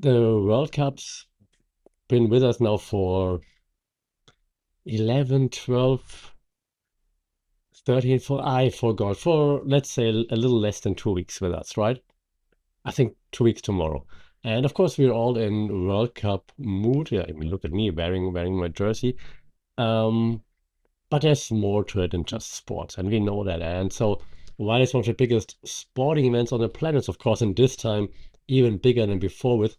The World Cup's been with us now for 11, 12, 13, I forgot, for let's say a little less than 2 weeks with us, right? I think 2 weeks tomorrow. And of course, we're all in World Cup mood. Yeah, I mean, look at me wearing my jersey. Um, but there's more to it than just sports, and we know that. And so, while it's one of the biggest sporting events on the planet, of course, in this time, even bigger than before, with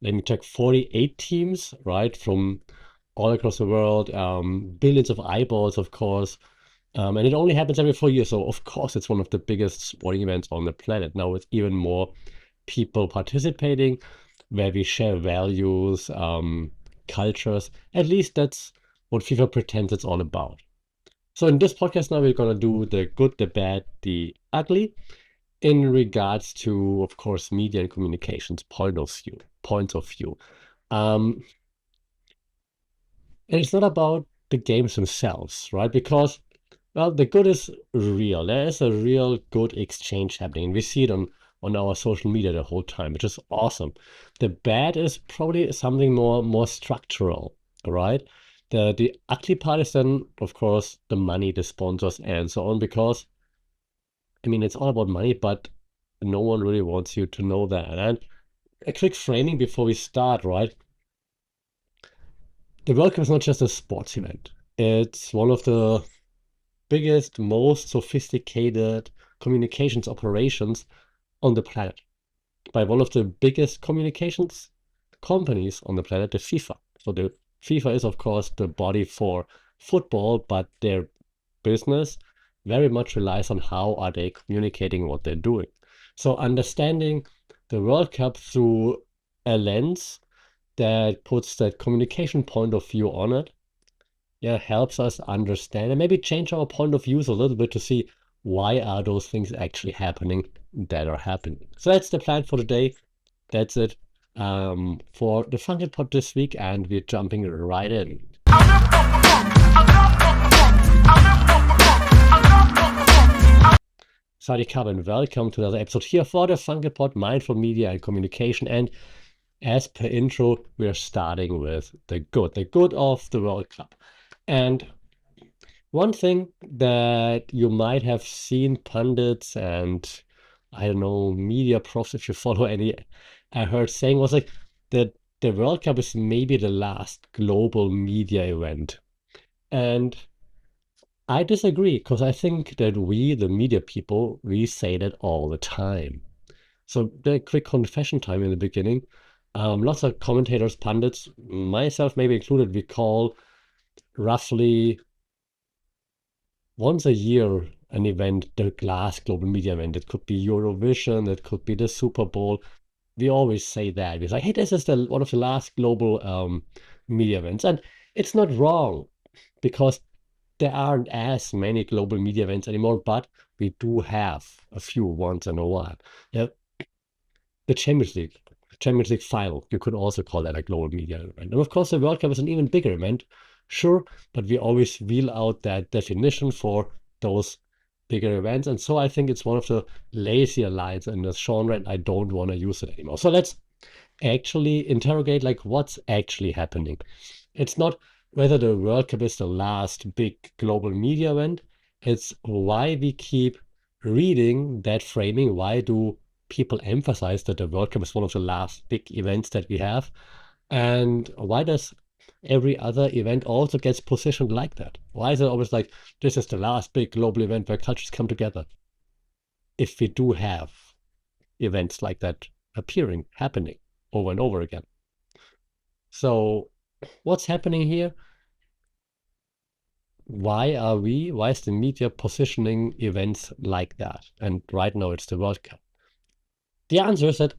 let me check 48 teams, right, from all across the world, billions of eyeballs, of course. And it only happens every 4 years. So, of course, it's one of the biggest sporting events on the planet. Now, with even more people participating, where we share values, cultures. At least that's what FIFA pretends it's all about. So, in this podcast, now we're going to do the good, the bad, the ugly in regards to, of course, media and communications points of view. Um, and it's not about the games themselves, right? Because, well, the good is real. There is a real good exchange happening. And we see it on our social media the whole time, which is awesome. The bad is probably something more structural, right? The ugly part is then, of course, the money, the sponsors, and so on, because I mean, it's all about money, but no one really wants you to know that. And a quick framing before we start, right? The World Cup is not just a sports event. It's one of the biggest, most sophisticated communications operations on the planet by one of the biggest communications companies on the planet, the FIFA. So the FIFA is, of course, the body for football, but their business very much relies on how are they communicating what they're doing. So understanding the World Cup through a lens that puts that communication point of view on it, yeah, helps us understand and maybe change our point of views a little bit to see why are those things actually happening that are happening. So that's the plan for today. That's it for the Funky Pod this week, and we're jumping right in. Sadi Kab, and welcome to another episode here for the Funky Pod Mindful Media and Communication. And as per intro, we're starting with the good of the World Cup. And one thing that you might have seen pundits and I don't know, media profs, if you follow any, I heard saying was like that the World Cup is maybe the last global media event. And I disagree because I think that we, the media people, we say that all the time. So the quick confession time in the beginning. Lots of commentators, pundits, myself maybe included, we call roughly once a year an event, the last global media event. It could be Eurovision, it could be the Super Bowl. We always say that. We're like, hey, this is one of the last global media events. And it's not wrong because there aren't as many global media events anymore, but we do have a few once in a while. Yeah, the Champions League final, you could also call that a global media event. And of course, the World Cup is an even bigger event, sure, but we always wheel out that definition for those bigger events. And so I think it's one of the lazier lines in this genre, and I don't want to use it anymore. So let's actually interrogate like what's actually happening. It's not whether the World Cup is the last big global media event, it's why we keep reading that framing. Why do people emphasize that the World Cup is one of the last big events that we have? And why does every other event also gets positioned like that? Why is it always like this is the last big global event where cultures come together? If we do have events like that happening over and over again. So what's happening here? Why is the media positioning events like that? And right now it's the World Cup. The answer is that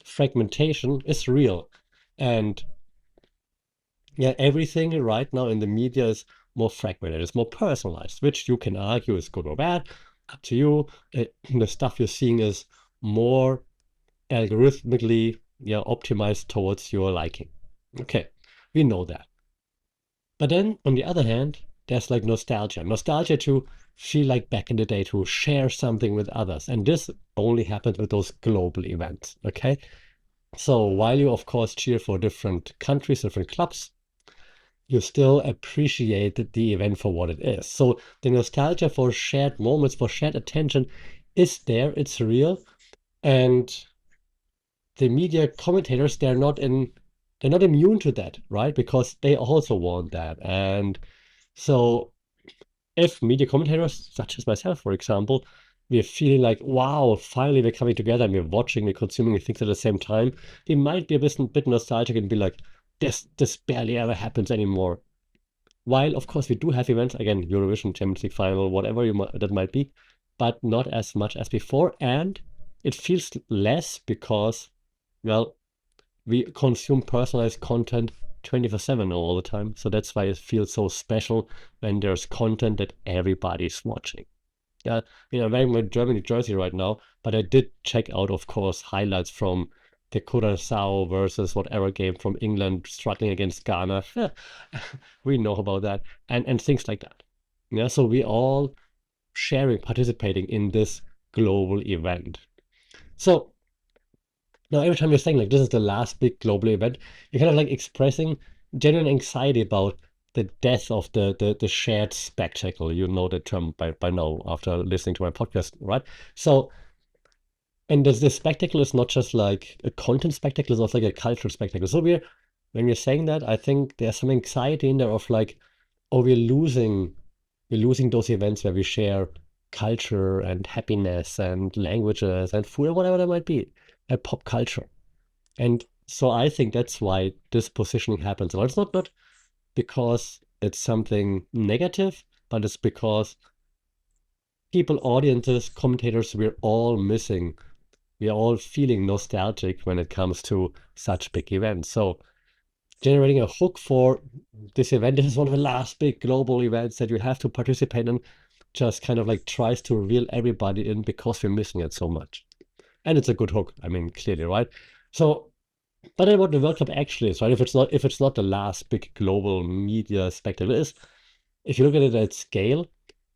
fragmentation is real. And yeah, everything right now in the media is more fragmented, it's more personalized, which you can argue is good or bad, up to you. The stuff you're seeing is more algorithmically optimized towards your liking. Okay, we know that. But then on the other hand, there's like nostalgia to feel like back in the day, to share something with others. And this only happens with those global events. Okay. So while you, of course, cheer for different countries, different clubs, you still appreciate the event for what it is. So the nostalgia for shared moments, for shared attention is there, it's real. And the media commentators, they're not immune to that, right? Because they also want that. And so if media commentators, such as myself, for example, we're feeling like, wow, finally we're coming together and we're watching, we're consuming things at the same time, we might be a bit nostalgic and be like, this barely ever happens anymore. While, of course, we do have events, again, Eurovision, Champions League final, whatever that might be, but not as much as before. And it feels less because, well, we consume personalized content 24/7 all the time. So that's why it feels so special when there's content that everybody's watching. Yeah, I'm wearing my Germany jersey right now, but I did check out, of course, highlights from the Curaçao versus whatever game from England struggling against Ghana. We know about that, and things like that. Yeah, so we all sharing, participating in this global event. So now every time you're saying like this is the last big global event, you're kind of like expressing genuine anxiety about the death of the shared spectacle. You know the term by now after listening to my podcast, right? So, and this spectacle is not just like a content spectacle, it's also like a cultural spectacle. So when we're saying that, I think there's some anxiety in there of like, oh, we're losing those events where we share culture and happiness and languages and food or whatever that might be, and pop culture. And so I think that's why this positioning happens. Well, it's not because it's something negative, but it's because people, audiences, commentators, we're all missing. We are all feeling nostalgic when it comes to such big events. So generating a hook for this event, this is one of the last big global events that you have to participate in, just kind of like tries to reel everybody in because we're missing it so much. And it's a good hook, I mean, clearly, right? So but then what the World Cup actually is, right? If it's not the last big global media spectacle is, if you look at it at scale,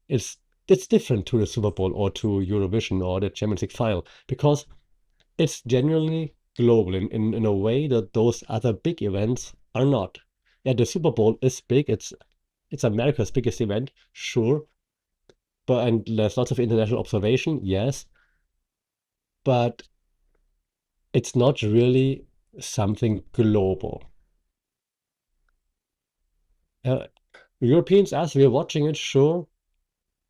it's it's different to the Super Bowl or to Eurovision or the Champions League final because it's genuinely global in a way that those other big events are not. Yeah, the Super Bowl is big. It's America's biggest event, sure, but and there's lots of international observation, yes, but it's not really something global. Uh, Europeans, as we're watching it, sure.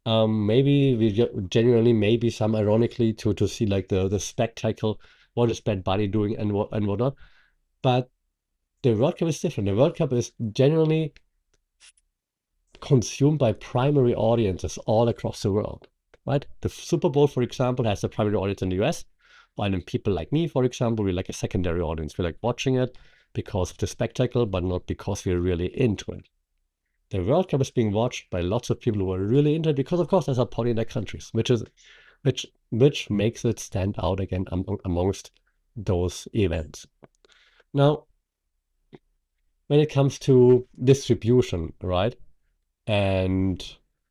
Maybe we genuinely, maybe some ironically to see like the spectacle, what is Bad Bunny doing and whatnot. But the World Cup is different. The World Cup is genuinely consumed by primary audiences all across the world, right? The Super Bowl, for example, has a primary audience in the US, while then people like me, for example, we like a secondary audience. We like watching it because of the spectacle, but not because we're really into it. The World Cup is being watched by lots of people who are really into it because, of course, there's a party in their countries, which makes it stand out again amongst those events. Now, when it comes to distribution, right, and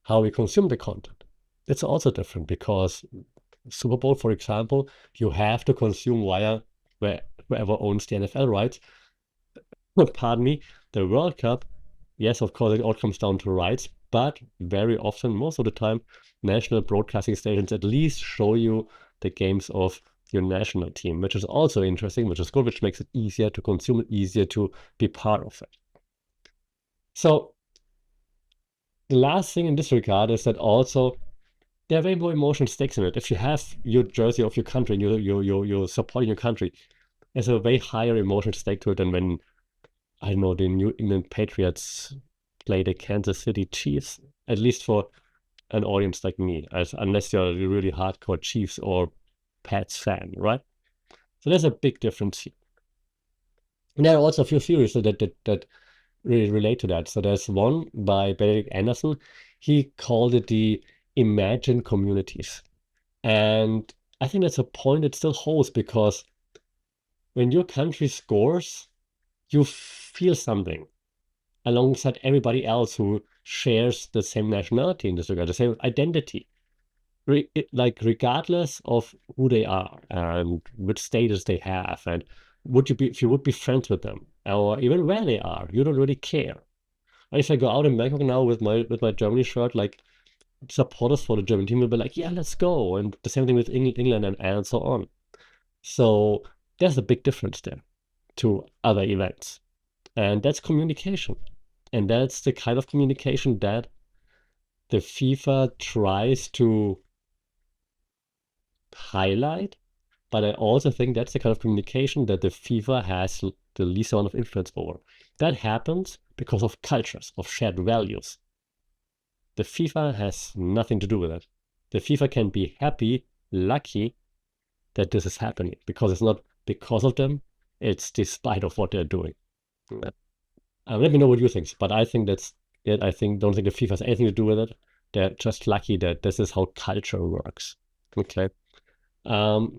how we consume the content, it's also different because Super Bowl, for example, you have to consume via wherever owns the NFL rights. Pardon me, the World Cup, yes, of course, it all comes down to rights, but very often, most of the time, national broadcasting stations at least show you the games of your national team, which is also interesting, which is good, which makes it easier to consume it, easier to be part of it. So the last thing in this regard is that also there are very more emotional stakes in it. If you have your jersey of your country and you're supporting your country, there's a way higher emotional stake to it than when I don't know, the New England Patriots play the Kansas City Chiefs, at least for an audience like me, unless you're a really hardcore Chiefs or Pats fan, right? So there's a big difference here. And there are also a few theories that really relate to that. So there's one by Benedict Anderson. He called it the imagined communities. And I think that's a point that still holds because when your country scores, you feel something alongside everybody else who shares the same nationality in this regard, the same identity, like regardless of who they are and which status they have and if you would be friends with them, or even where they are, you don't really care. And if I go out in Bangkok now with my Germany shirt, like supporters for the German team will be like, yeah, let's go. And the same thing with England and so on. So there's a big difference there to other events. And that's communication. And that's the kind of communication that the FIFA tries to highlight. But I also think that's the kind of communication that the FIFA has the least amount of influence over. That happens because of cultures, of shared values. The FIFA has nothing to do with it. The FIFA can be happy, lucky that this is happening because it's not because of them, it's despite of what they're doing. Let me know what you think, but I think that's it. Don't think the FIFA has anything to do with it. They're just lucky that this is how culture works. Okay. Um,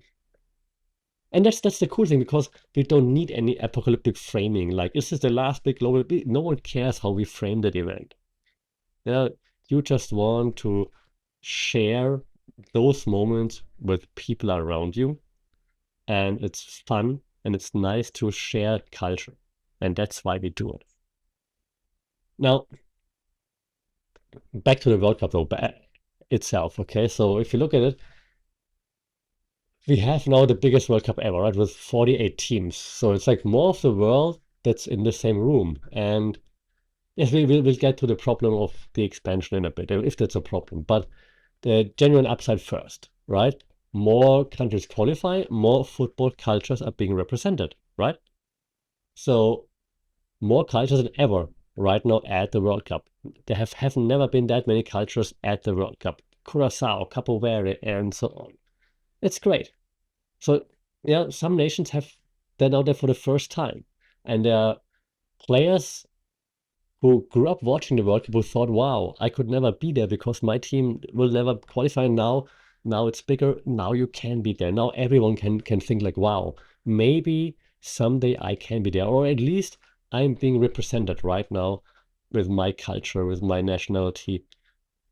and that's the cool thing because we don't need any apocalyptic framing. Like, is this the last big global? No one cares how we frame that event. Yeah, you just want to share those moments with people around you, and it's fun and it's nice to share culture, and that's why we do it. Now, back to the World Cup though, itself. Okay, so if you look at it, we have now the biggest World Cup ever, right? With 48 teams. So it's like more of the world that's in the same room. And yes, we'll get to the problem of the expansion in a bit, if that's a problem. But the genuine upside first, right? More countries qualify, more football cultures are being represented, right? So more cultures than ever right now at the World Cup. There have never been that many cultures at the World Cup. Curacao, Capo Verde, and so on. It's great. So, yeah, some nations they're now there for the first time. And there are players who grew up watching the World Cup who thought, wow, I could never be there because my team will never qualify now it's bigger. Now you can be there. Now everyone can think like, wow, maybe someday I can be there, or at least I'm being represented right now with my culture, with my nationality.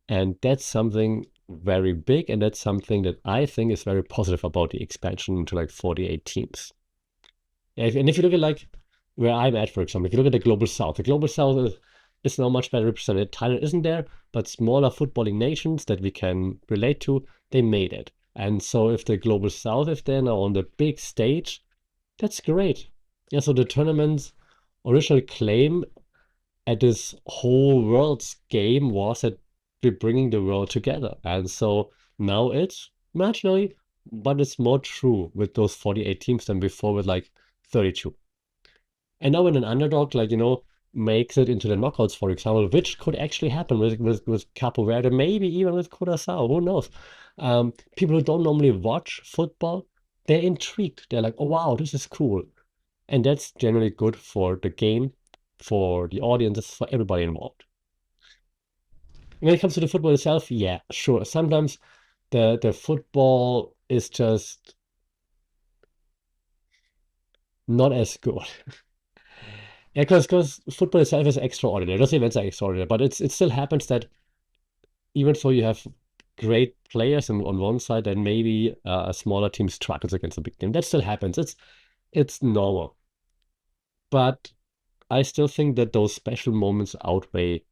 And that's something very big, and that's something that I think is very positive about the expansion into like 48 teams. And if you look at like where I'm at, for example, if you look at the Global South is now much better represented. Thailand isn't there, but smaller footballing nations that we can relate to, they made it. And so if the Global South is there now on the big stage, that's great. Yeah, so the tournament's original claim at this whole world's game was that we're bringing the world together. And so now it's marginally, but it's more true with those 48 teams than before with like 32. And now when an underdog, like, makes it into the knockouts, for example, which could actually happen with Capo Verde, maybe even with Curaçao, who knows? People who don't normally watch football, they're intrigued. They're like, oh, wow, this is cool. And that's generally good for the game, for the audiences, for everybody involved. When it comes to the football itself, yeah, sure. Sometimes the football is just not as good. Yeah, because football itself is extraordinary. Those events are extraordinary, but it still happens that even though you have great players on one side, then maybe a smaller team struggles against a big team. That still happens. It's normal. But I still think that those special moments outweigh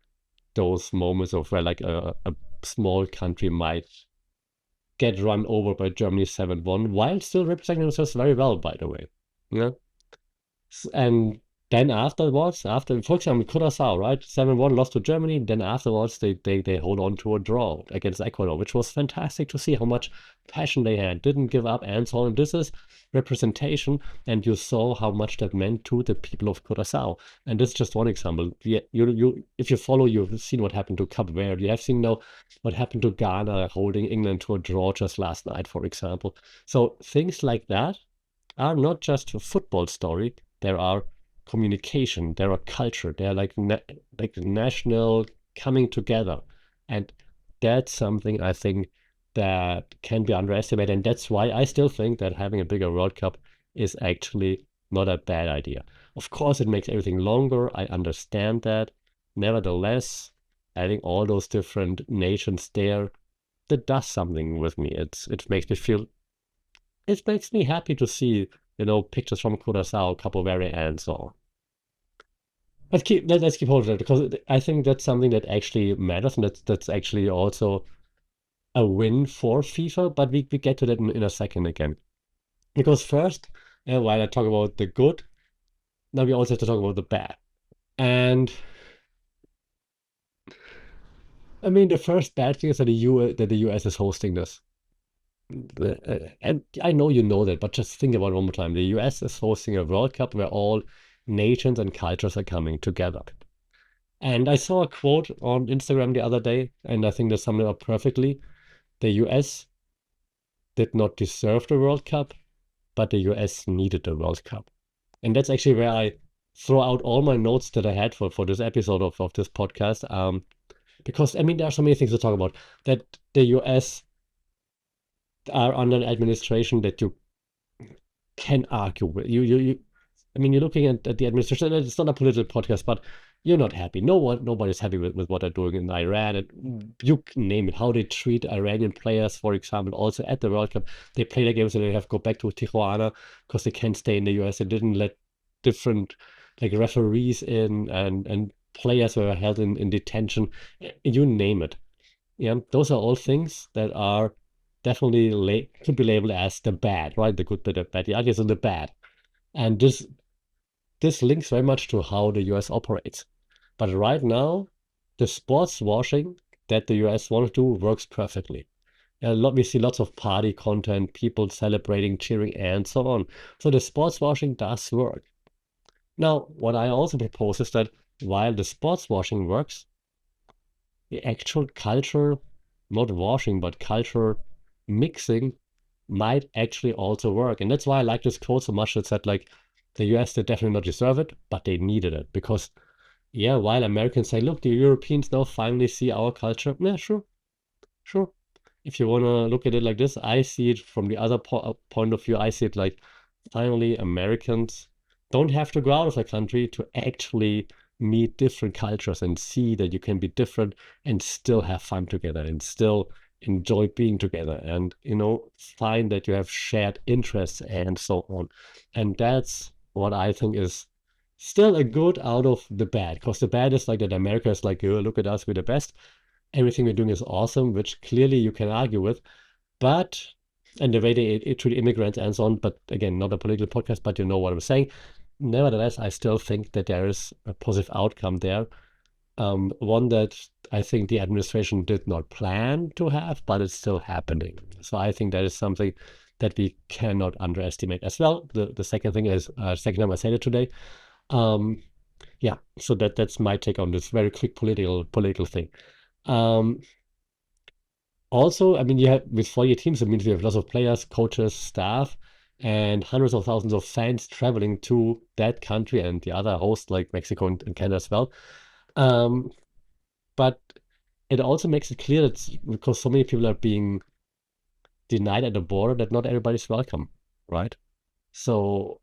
those moments of where like a small country might get run over by Germany 7-1 while still representing themselves very well, by the way. Yeah. And then afterwards, for example, Curaçao, right? 7-1 lost to Germany. Then afterwards, they hold on to a draw against Ecuador, which was fantastic to see how much passion they had. Didn't give up and so on. This is representation, and you saw how much that meant to the people of Curaçao. And this is just one example. Yeah, if you follow, you've seen what happened to Cape Verde. You have seen now what happened to Ghana holding England to a draw just last night, for example. So things like that are not just a football story. There are communication, there are culture, they're like national coming together, and that's something I think that can be underestimated, and that's why I still think that having a bigger World Cup is actually not a bad idea. Of course, it makes everything longer. I understand that. Nevertheless, adding all those different nations there, that does something with me. It makes me happy to see pictures from Curaçao, Capo Verde, and so on. Let's keep hold of that because I think that's something that actually matters, and that's actually also a win for FIFA. But we get to that in a second again. Because first, while I talk about the good, now we also have to talk about the bad. And I mean, the first bad thing is that the US is hosting this. And I know you know that, but just think about it one more time. The US is hosting a World Cup where all nations and cultures are coming together. And I saw a quote on Instagram the other day, and I think that summed it up perfectly. The US did not deserve the World Cup, but the US needed the World Cup. And that's actually where I throw out all my notes that I had for this episode of this podcast. Because I mean, there are so many things to talk about. That the US are under an administration that you can argue with. I mean, you're looking at the administration, and it's not a political podcast, but you're not happy. Nobody's happy with what they're doing in Iran. And you can name it, how they treat Iranian players, for example, also at the World Cup. They play their games and they have to go back to Tijuana because they can't stay in the US. They didn't let different like referees in and players were held in detention. You name it. Yeah, those are all things that are definitely could be labeled as the bad, right? The good, the bad, the ugly, and the bad. And this links very much to how the US operates. But right now, the sports washing that the US want to do works perfectly. We see lots of party content, people celebrating, cheering, and so on. So the sports washing does work. Now, what I also propose is that while the sports washing works, the actual culture, not washing, but culture mixing might actually also work. And that's why I like this quote so much. It said like the US did definitely not deserve it, but they needed it. Because yeah, while Americans say, look, the Europeans now finally see our culture. Yeah, sure, sure. If you want to look at it like this, I see it from the other point of view. I see it like finally Americans don't have to go out of the country to actually meet different cultures and see that you can be different and still have fun together and still enjoy being together and find that you have shared interests and so on. And that's what I think is still a good out of the bad, because the bad is like that America is like, oh, look at us, we're the best, everything we're doing is awesome, which clearly you can argue with. But and the way they treat immigrants and so on, but again, not a political podcast, but you know what I'm saying. Nevertheless, I still think that there is a positive outcome there. One that I think the administration did not plan to have, but it's still happening. So I think that is something that we cannot underestimate as well. The second thing is, second time I said it today. Um, yeah, so that's my take on this very quick political thing. Um, Also, I mean, you have with 40 teams, it means you have lots of players, coaches, staff, and hundreds of thousands of fans traveling to that country and the other hosts like Mexico and Canada as well. Um, but it also makes it clear that because so many people are being denied at the border, that not everybody's welcome, right? So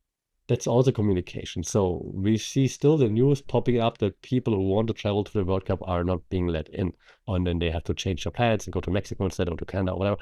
that's also communication. So we see still the news popping up that people who want to travel to the World Cup are not being let in, and then they have to change their plans and go to Mexico instead or to Canada or whatever.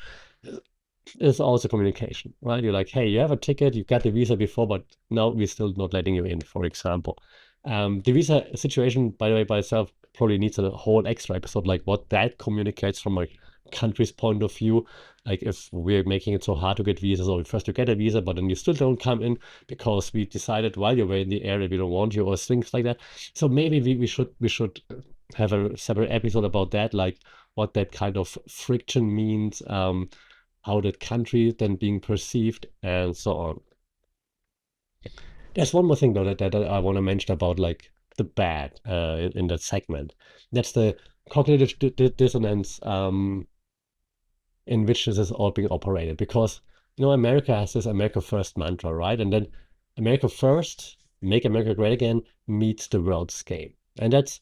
It's also communication, right? You're like, hey, you have a ticket, you got the visa before, but now we're still not letting you in, for example. The visa situation, by the way, by itself probably needs a whole extra episode, like what that communicates from a country's point of view. Like if we're making it so hard to get visas, or first you get a visa, but then you still don't come in because we decided while you were in the area we don't want you, or things like that. So maybe we should have a separate episode about that, like what that kind of friction means, how that country is then being perceived, and so on. There's one more thing though that I want to mention about like the bad in that segment. That's the cognitive dissonance in which this is all being operated. Because America has this America First mantra, right? And then America First, make America great again, meets the world's game, and that's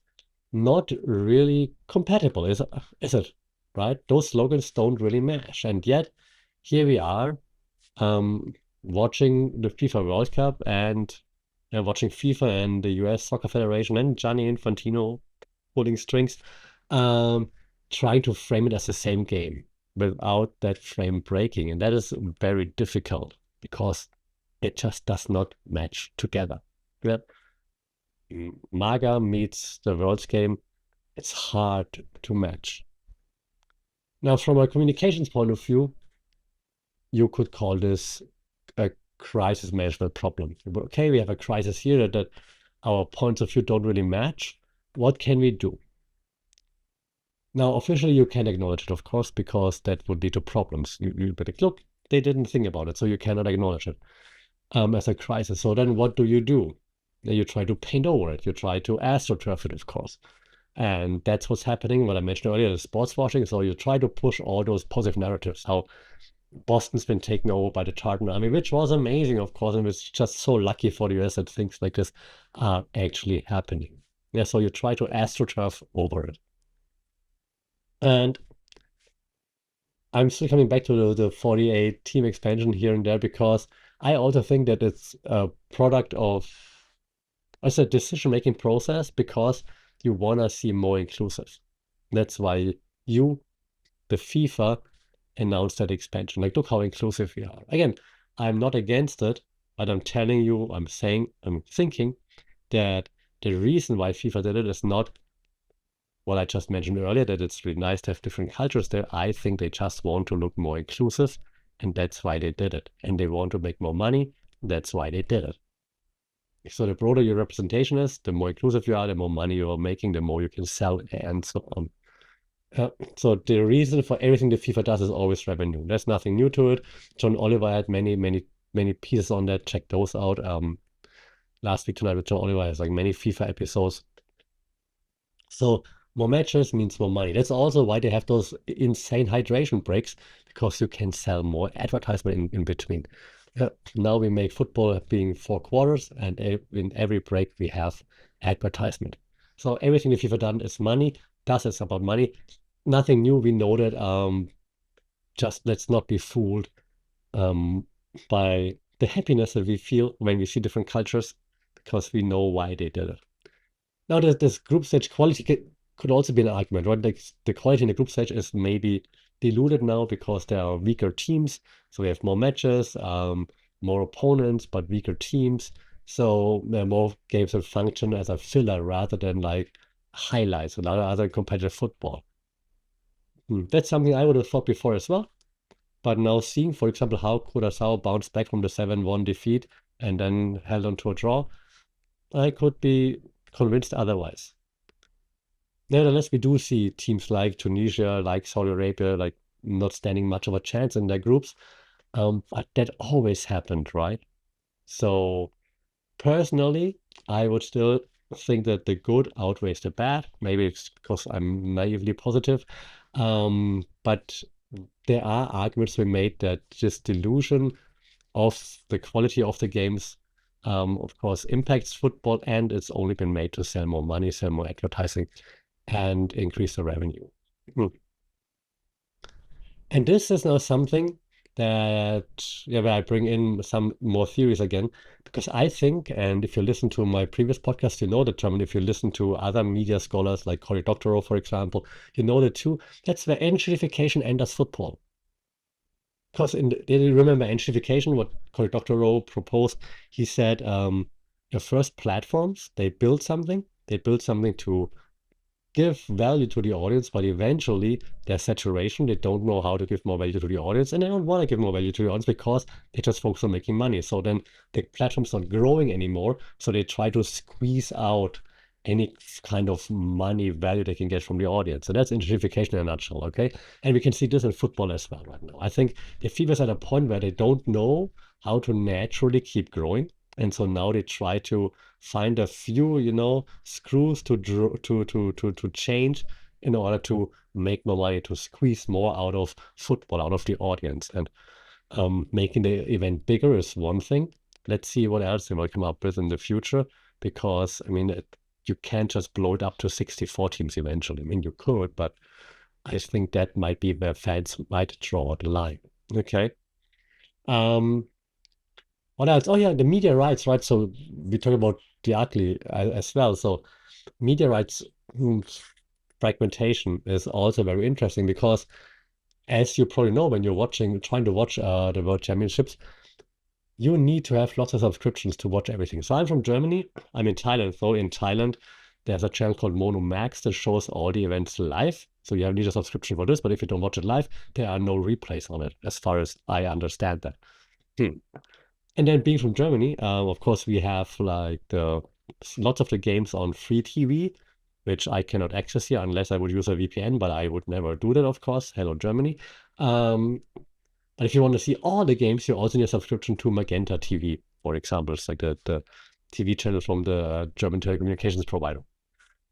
not really compatible, is it? Right? Those slogans don't really match, and yet here we are, um, watching the FIFA World Cup and watching FIFA and the US Soccer Federation and Gianni Infantino pulling strings, um, trying to frame it as the same game without that frame breaking. And that is very difficult because It just does not match together. Yeah. MAGA meets the World's game. It's hard to match. Now, from a communications point of view, you could call this a crisis management problem. Okay, we have a crisis here that our points of view don't really match. What can we do? Now, officially, you can acknowledge it, of course, because that would lead to problems. You be like, look, they didn't think about it, so you cannot acknowledge it as a crisis. So then what do? Then you try to paint over it. You try to astroturf it, of course. And that's what's happening, what I mentioned earlier, the sports washing. So you try to push all those positive narratives, how Boston's been taken over by the Tartan Army, which was amazing, of course, and it's just so lucky for the US that things like this are actually happening. Yeah, so you try to astroturf over it. And I'm still coming back to the 48 team expansion here and there because I also think that it's a product of, it's a decision-making process because you want to see more inclusive. That's why you, the FIFA, announced that expansion. Like, look how inclusive we are. Again, I'm not against it, but I'm telling you, I'm thinking that the reason why FIFA did it is not what I just mentioned earlier, that it's really nice to have different cultures there. I think they just want to look more inclusive, and that's why they did it. And they want to make more money. That's why they did it. So the broader your representation is, the more inclusive you are, the more money you are making, the more you can sell, and so on. So the reason for everything the FIFA does is always revenue. There's nothing new to it. John Oliver had many pieces on that. Check those out. Last week tonight with John Oliver has like many FIFA episodes. So more matches means more money. That's also why they have those insane hydration breaks, because you can sell more advertisement in between. Now we make football being 4 quarters, and in every break we have advertisement. So everything the FIFA done is money. Thus, it's about money. Nothing new. We know that. Just let's not be fooled by the happiness that we feel when we see different cultures, because we know why they did it. Now, this group stage quality could also be an argument, right? Like the quality in the group stage is maybe diluted now because there are weaker teams. So we have more matches, more opponents, but weaker teams. So there are more games that function as a filler rather than like highlights or other competitive football. That's something I would have thought before as well. But now seeing, for example, how Curaçao bounced back from the 7-1 defeat and then held on to a draw, I could be convinced otherwise. Nevertheless, we do see teams like Tunisia, like Saudi Arabia, like not standing much of a chance in their groups. But that always happened, right? So personally, I would still think that the good outweighs the bad. Maybe it's because I'm naively positive. But there are arguments to be made that this delusion of the quality of the games, of course, impacts football, and it's only been made to sell more money, sell more advertising, and increase the revenue. And this is now something that, yeah, where I bring in some more theories again, because I think, and if you listen to my previous podcast, you know the term, and if you listen to other media scholars like Cory Doctorow, for example, you know that too. That's where gentrification enters football. Because did you remember gentrification, what Cory Doctorow proposed? He said, your first platforms, they build something to give value to the audience, but eventually there's saturation. They don't know how to give more value to the audience, and they don't want to give more value to the audience because they just focus on making money. So then the platform's not growing anymore. So they try to squeeze out any kind of money value they can get from the audience. So that's gentrification in a nutshell, okay? And we can see this in football as well right now. I think the FIFA's at a point where they don't know how to naturally keep growing. And so now they try to find a few, screws to change in order to make more money, to squeeze more out of football, out of the audience. And making the event bigger is one thing. Let's see what else they will come up with in the future, because I mean, you can't just blow it up to 64 teams eventually. I mean, you could, but I think that might be where fans might draw the line. Okay. What else? Oh yeah, the media rights, right? So we talk about the ugly as well. So media rights fragmentation is also very interesting because, as you probably know, when you're trying to watch the World Championships, you need to have lots of subscriptions to watch everything. So I'm from Germany. I'm in Thailand. So in Thailand, there's a channel called Mono Max that shows all the events live. So you need a subscription for this, but if you don't watch it live, there are no replays on it, as far as I understand that. Hmm. And then being from Germany, of course, we have like lots of the games on free TV, which I cannot access here unless I would use a VPN, but I would never do that, of course. Hello, Germany. But if you want to see all the games, you also need a subscription to Magenta TV, for example. It's like the TV channel from the German telecommunications provider.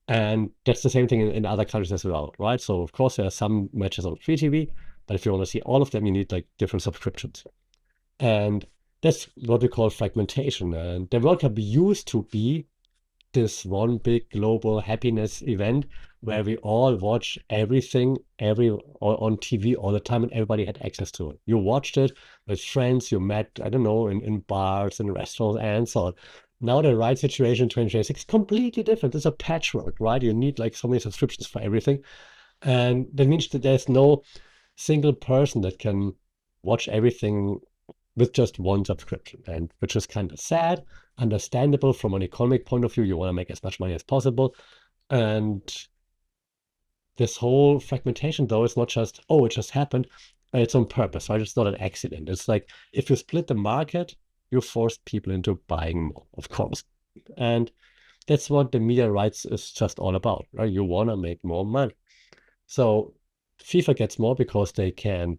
And that's the same thing in other countries as well, right? So of course there are some matches on free TV, but if you want to see all of them, you need like different subscriptions. And that's what we call fragmentation. And the World Cup used to be this one big global happiness event where we all watch everything on TV all the time and everybody had access to it. You watched it with friends, you met, I don't know, in bars and restaurants and so on. Now the right situation in 2026 is completely different. It's a patchwork, right? You need like so many subscriptions for everything. And that means that there's no single person that can watch everything with just one subscription, and which is kind of sad, understandable from an economic point of view. You want to make as much money as possible. And this whole fragmentation, though, is not just, oh, it just happened. It's on purpose, right? It's not an accident. It's like if you split the market, you force people into buying more, of course. And that's what the media rights is just all about, right? You want to make more money. So FIFA gets more because they can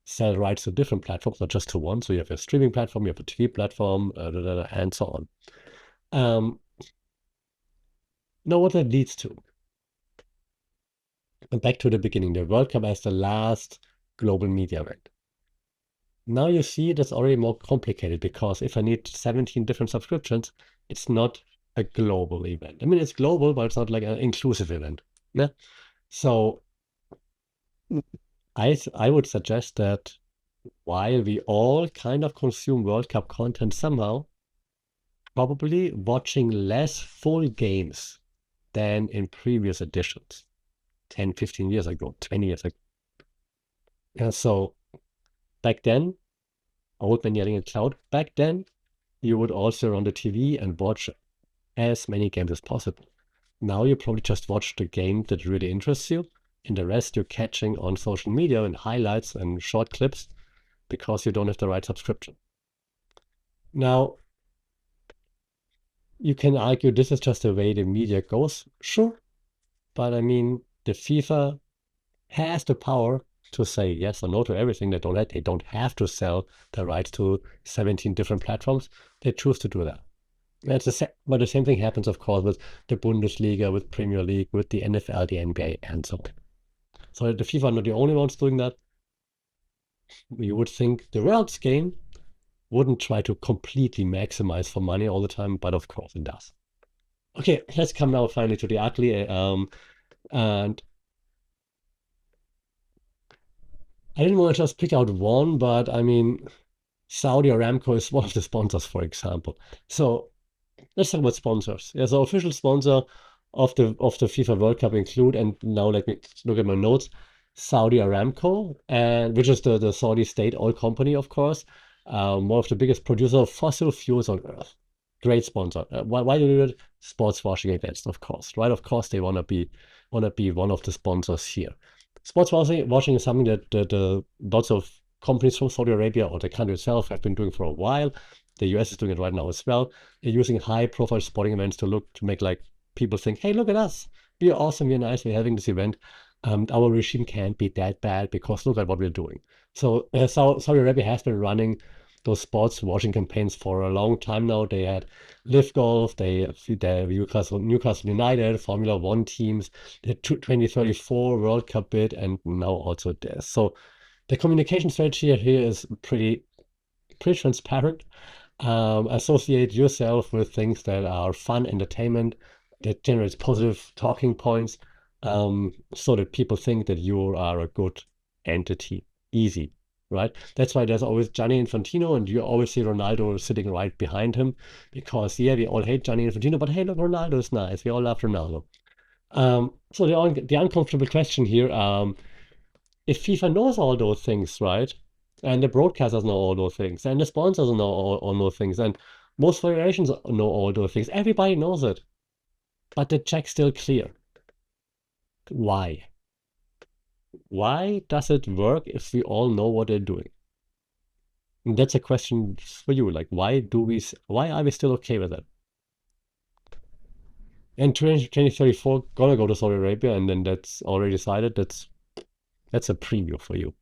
sell rights to different platforms, not just to one. So you have a streaming platform, you have a TV platform, and so on. Now, what that leads to. And back to the beginning, the World Cup as the last global media event. Now you see that's already more complicated because if I need 17 different subscriptions, it's not a global event. I mean, it's global, but it's not like an inclusive event. Yeah. So I would suggest that while we all kind of consume World Cup content somehow, probably watching less full games than in previous editions, 10, 15 years ago, 20 years ago. And so back then, old man yelling at cloud, back then, you would also run the TV and watch as many games as possible. Now you probably just watch the game that really interests you, and the rest you're catching on social media and highlights and short clips because you don't have the right subscription. Now, you can argue this is just the way the media goes, sure, but I mean, the FIFA has the power to say yes or no to everything. They don't have to sell the rights to 17 different platforms. They choose to do that. But the same thing happens, of course, with the Bundesliga, with Premier League, with the NFL, the NBA, and so on. So the FIFA are not the only ones doing that. You would think the World's game wouldn't try to completely maximize for money all the time, but of course it does. Okay, let's come now finally to the ugly. And I didn't want to just pick out one, but I mean, Saudi Aramco is one of the sponsors, for example. So let's talk about sponsors. Yeah, so official sponsor of the FIFA World Cup include, and now let me look at my notes, Saudi Aramco, and which is the Saudi state oil company, of course, one of the biggest producer of fossil fuels on earth. Great sponsor. Why do they do it? Sports washing against, of course, right? Of course, they want to be one of the sponsors here. Sports washing is something that the lots of companies from Saudi Arabia or the country itself have been doing for a while. The US is doing it right now as well. They're using high-profile sporting events to make like people think, hey, look at us. We're awesome. We're nice. We're having this event. Our regime can't be that bad because look at what we're doing. So Saudi Arabia has been running those sports washing campaigns for a long time now. They had Live Golf, they Newcastle United, Formula One teams, the 2034 World Cup bid, and now also this. So the communication strategy here is pretty transparent. Associate yourself with things that are fun, entertainment, that generates positive talking points, so that people think that you are a good entity. Easy, right? That's why there's always Gianni Infantino, and you always see Ronaldo sitting right behind him, because yeah, we all hate Gianni Infantino, but hey, look, Ronaldo is nice. We all love Ronaldo. So the uncomfortable question here, if FIFA knows all those things, right? And the broadcasters know all those things, and the sponsors know all those things, and most federations know all those things. Everybody knows it, but the check's still clear. Why? Why does it work if we all know what they're doing? And that's a question for you. Like, why are we still okay with it? And 2034 gonna go to Saudi Arabia, and then that's already decided. That's a preview for you.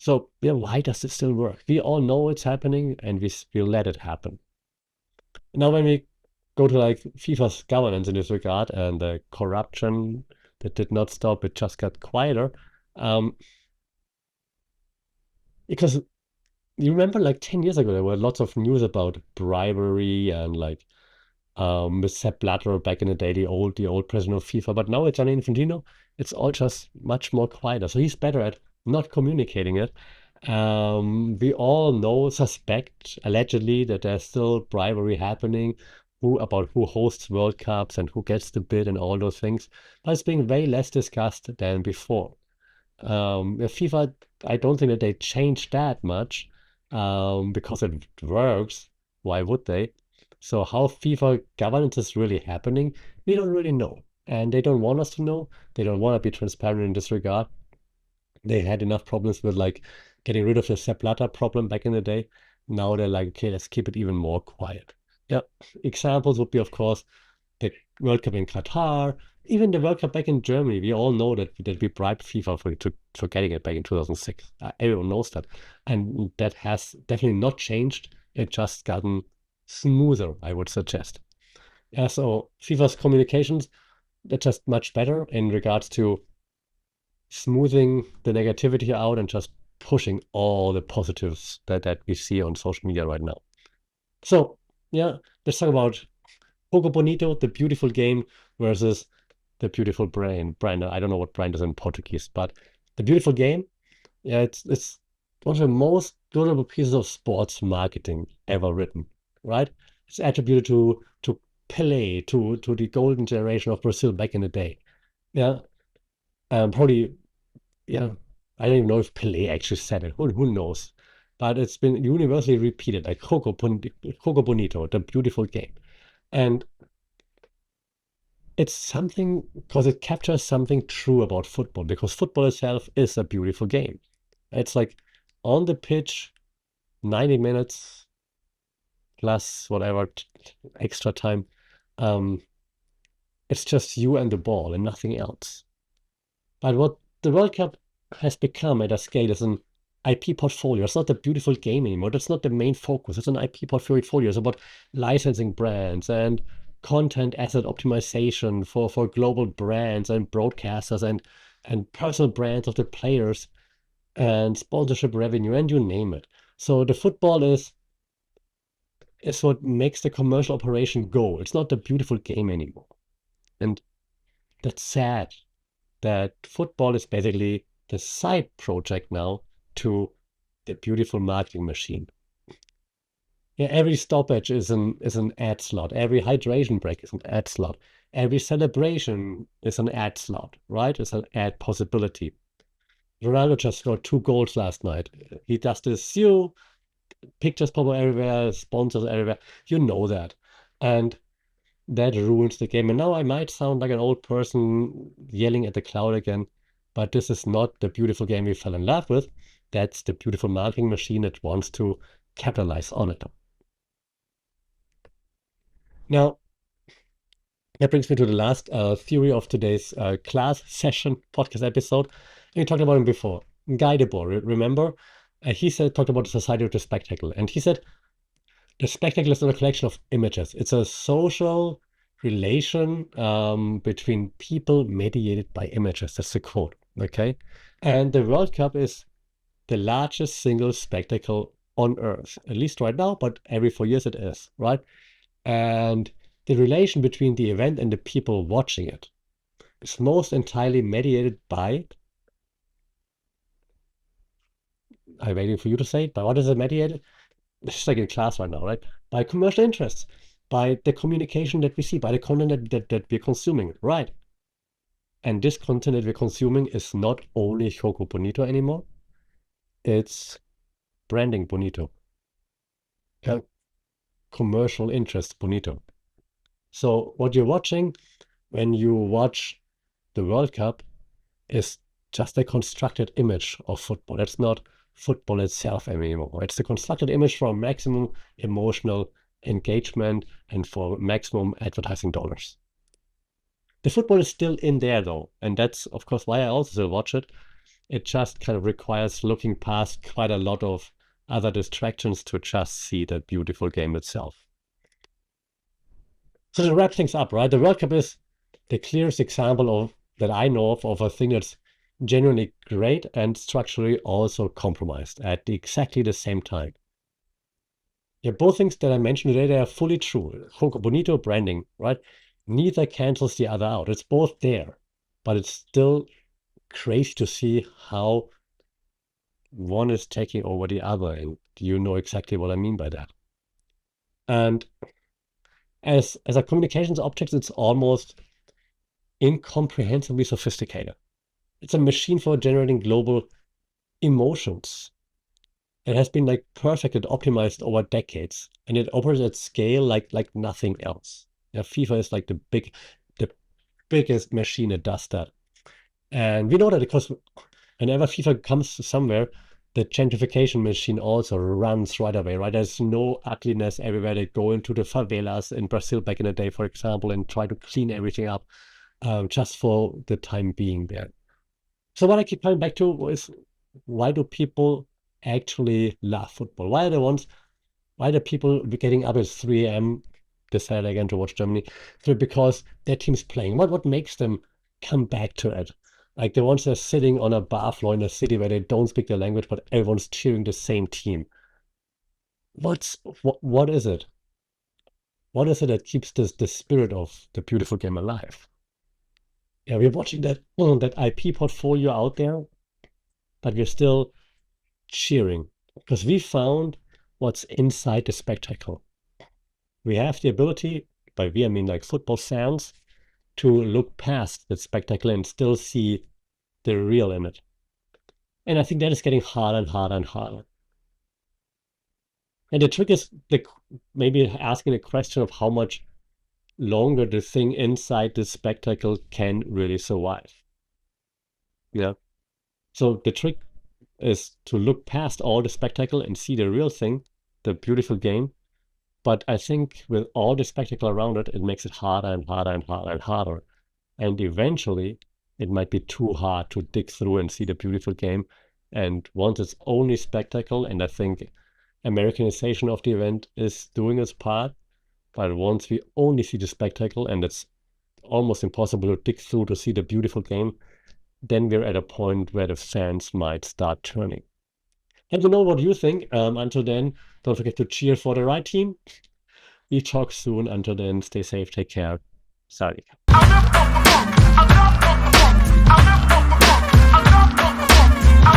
So yeah, why does it still work? We all know it's happening, and we let it happen. Now, when we go to like FIFA's governance in this regard and the corruption that did not stop, it just got quieter. Um, because you remember like 10 years ago, there were lots of news about bribery and like with Sepp Blatter back in the day, the old president of FIFA. But now it's Gianni Infantino. It's all just much more quieter. So he's better at not communicating it. We all know, suspect, allegedly, that there's still bribery happening, who hosts World Cups and who gets the bid and all those things. But it's being way less discussed than before. FIFA, I don't think that they changed that much, because it works. Why would they? So how FIFA governance is really happening, we don't really know. And they don't want us to know. They don't want to be transparent in this regard. They had enough problems with like getting rid of the Sepp Blatter problem back in the day. Now they're like, okay, let's keep it even more quiet. Yeah, examples would be, of course, the World Cup in Qatar, even the World Cup back in Germany. We all know that we bribed FIFA for getting it back in 2006. Everyone knows that, and that has definitely not changed. It just gotten smoother, I would suggest. Yeah, so FIFA's communications, they're just much better in regards to smoothing the negativity out and just pushing all the positives that we see on social media right now. So, yeah, let's talk about Poco Bonito, the beautiful game, versus the beautiful brain. Brand. I don't know what brand is in Portuguese, but the beautiful game, yeah, it's one of the most durable pieces of sports marketing ever written, right? It's attributed to Pelé, to the golden generation of Brazil back in the day. Yeah, probably, yeah. I don't even know if Pelé actually said it. Who knows? But it's been universally repeated, like Coco Bonito, the beautiful game. And it's something because it captures something true about football, because football itself is a beautiful game. It's like on the pitch, 90 minutes plus whatever extra time. Um, it's just you and the ball and nothing else. But what the World Cup has become at a scale is an IP portfolio. It's not a beautiful game anymore. That's not the main focus. It's an IP portfolio. It's about licensing brands and content asset optimization for global brands and broadcasters and personal brands of the players and sponsorship revenue and you name it. So the football is what makes the commercial operation go. It's not the beautiful game anymore. And that's sad that football is basically the side project now to the beautiful marketing machine. Yeah, every stoppage is an ad slot. Every hydration break is an ad slot. Every celebration is an ad slot, right? It's an ad possibility. Ronaldo just scored 2 goals last night. He does this, pictures pop up everywhere, sponsors everywhere. You know that. And that ruins the game. And now I might sound like an old person yelling at the cloud again, but this is not the beautiful game we fell in love with. That's the beautiful marketing machine that wants to capitalize on it. Now, that brings me to the last theory of today's class session podcast episode. And we talked about him before. Guy Debord, remember? Talked about the society of the spectacle. And he said, the spectacle is not a collection of images. It's a social relation between people mediated by images. That's the quote. Okay. And the World Cup is the largest single spectacle on Earth, at least right now, but every 4 years it is, right? And the relation between the event and the people watching it is most entirely mediated by, I'm waiting for you to say it, but what is it mediated? It's just like in class right now, right? By commercial interests, by the communication that we see, by the content that we're consuming, right? And this content that we're consuming is not only Choco Bonito anymore. It's branding bonito. Commercial interest bonito. So what you're watching when you watch the World Cup is just a constructed image of football. It's not football itself anymore. It's a constructed image for maximum emotional engagement and for maximum advertising dollars. The football is still in there though, and that's of course why I also still watch it. It just kind of requires looking past quite a lot of other distractions to just see that beautiful game itself. So to wrap things up, right? The World Cup is the clearest example of that I know of a thing that's genuinely great and structurally also compromised at exactly the same time. Yeah, both things that I mentioned today, they are fully true. Bonito branding, right? Neither cancels the other out. It's both there, but it's still crazy to see how one is taking over the other, and you know exactly what I mean by that. And as a communications object, it's almost incomprehensibly sophisticated. It's a machine for generating global emotions. It has been like perfect and optimized over decades, and it operates at scale like nothing else. Yeah, FIFA is like the biggest machine that does that. And we know that because whenever FIFA comes somewhere, the gentrification machine also runs right away, right? There's no ugliness everywhere. They go into the favelas in Brazil back in the day, for example, and try to clean everything up just for the time being there. So what I keep coming back to is, why do people actually love football? Why are people getting up at 3 a.m. this Saturday again to watch Germany? So because their team's playing. What makes them come back to it? Like the ones that are sitting on a bar floor in a city where they don't speak the language, but everyone's cheering the same team. What is it? What is it that keeps the spirit of the beautiful game alive? Yeah, we're watching that IP portfolio out there, but we're still cheering because we found what's inside the spectacle. We have the ability, by we I mean like football fans, to look past the spectacle and still see the real in it. And I think that is getting harder and harder and harder. And the trick is maybe asking the question of how much longer the thing inside the spectacle can really survive. Yeah. So the trick is to look past all the spectacle and see the real thing, the beautiful game. But I think with all the spectacle around it, it makes it harder and harder and harder and harder. And eventually, it might be too hard to dig through and see the beautiful game. And once it's only spectacle, and I think Americanization of the event is doing its part, but once we only see the spectacle and it's almost impossible to dig through to see the beautiful game, then we're at a point where the fans might start turning. Let me know what you think. Until then, don't forget to cheer for the right team. We talk soon. Until then, stay safe, take care. Salut.